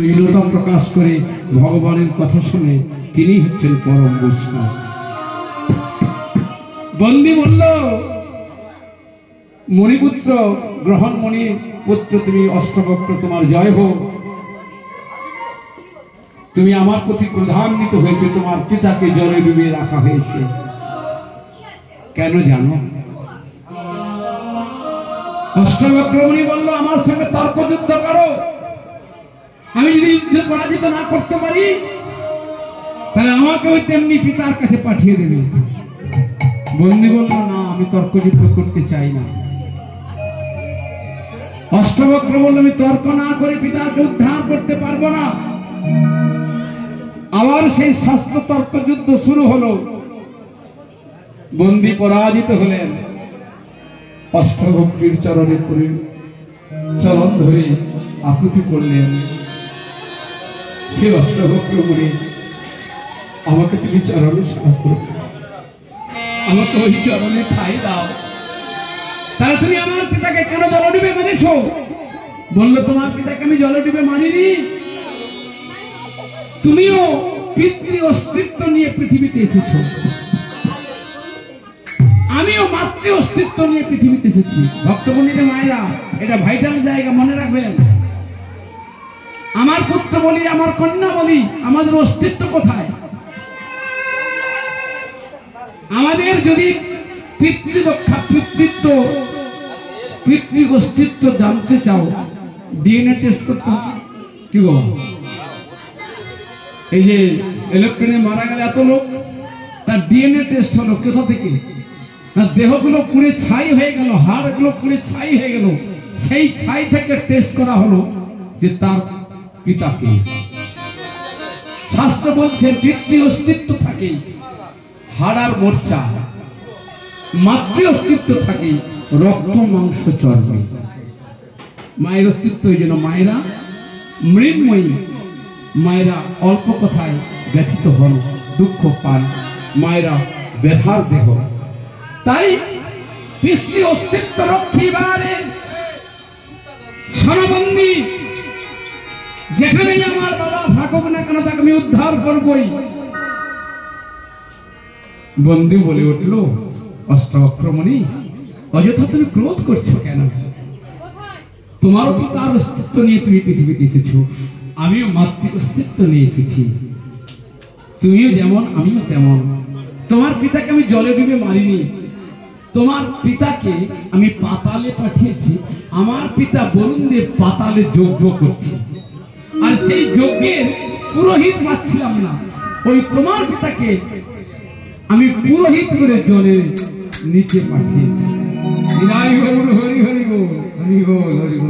লীলতা প্রকাশ করে ভগবানের কথা শুনে তিনি হচ্ছেন পরম বৈষ্ণব। বন্দী বলল, মণিপুত্র গ্রহণ মণি পুত্র, তুমি অষ্টবক্র, তোমার জয় হোক। তুমি আমার প্রতি ক্রোধান্বিত হয়েছে, তোমার পিতাকে জলে ডুবিয়ে রাখা হয়েছে। কেন জানো? অষ্টবক্র মুনি বলল, আমার সঙ্গে তর্ক যুদ্ধ করো। আমি যদি যুদ্ধে পরাজিত না করতে পারি তাহলে আমাকে ওই তেমনি পিতার কাছে পাঠিয়ে দেবে। বন্দী বলল, না, আমি তর্ক যুদ্ধ করতে চাই না। অষ্টবক্র বলল, আমি তর্ক না করে পিতাকে উদ্ধার করতে পারবো না। আবার সেই শাস্ত্র তর্ক যুদ্ধ শুরু হলো। বন্দী পরাজিত হলেন। অষ্টবক্রের চরণে পড়ে চরণ ধরে আকুতি করলেন, হে অষ্টবক্র মুনি, আমাকে তুমি চরণে সেবা করো, আমাকে ওই চরণে ঠাঁই দাও। তাহলে তুমি আমার পিতাকে কেন জলডুবে মেরেছ? বললো, তোমার পিতাকে আমি জলডুবে মারিনি। তুমিও পিতৃ অস্তিত্ব নিয়ে পৃথিবীতে এসেছ, আমিও মাতৃ অস্তিত্ব নিয়ে পৃথিবীতে এসেছি। ভক্তবন্ধুদের মায়েরা, এটা ভাইটাল জায়গা, মনে রাখবেন। আমার পুত্র বলি, আমার কন্যা বলি, আমাদের অস্তিত্ব কোথায়? আমাদের যদি পিতৃ রক্ষা, পিতৃত্ব, পিতৃ অস্তিত্ব জানতে চাও, ডিএনএ টেস্ট করতে হবে। কি গো, এই যে ইলেকট্রনে মারা গেলে এত লোক, তার ডিএনএ টেস্ট হলো কোথা থেকে? না, দেহগুলো পুড়ে ছাই হয়ে গেল, হাড়গুলো পুড়ে ছাই হয়ে গেল, সেই ছাই থেকে টেস্ট করা হলো যে তার পিতাকে। শাস্ত্র বলছে পিতৃ অস্তিত্ব থাকে হাড় আর মোর্চা, মাতৃ অস্তিত্ব থাকে রক্ত মাংস চর্বি। মায়ের অস্তিত্ব, এই জন্য মায়েরা মৃন্ময়ী, মায়েরা অল্প কথায় ব্যথিত হন, দুঃখ পান, মায়েরা ব্যথার দেহ। তাই পিতৃ অস্তিত্ব রক্ষিবারে সনবন্দী, যেখানেই আমার বাবা থাকুক না কেন তাকে আমি উদ্ধার করবই। বন্দী বলে উঠল, অষ্টবক্র মুনি, অযথা তুমি ক্রোধ করছো কেন? তোমারও পিতার অস্তিত্ব নিয়ে তুমি পৃথিবীতে এসেছো, আমিও মাতৃ অস্তিত্ব নিয়ে এসেছি। তুমিও যেমন আমিও তেমন। তোমার পিতাকে আমি জলে ডুবে মারিনি, তোমার পিতাকে আমি পাতালে পাঠিয়েছি। আমার পিতা বরুণদেব পাতালে যজ্ঞ করছে, আর সেই যজ্ঞের পুরোহিত পাচ্ছিলাম না। ওই তোমার পিতাকে আমি পুরোহিত করে জলের নিচে পাঠিয়েছি। হরি হরি বল, হরি বল, হরি বল।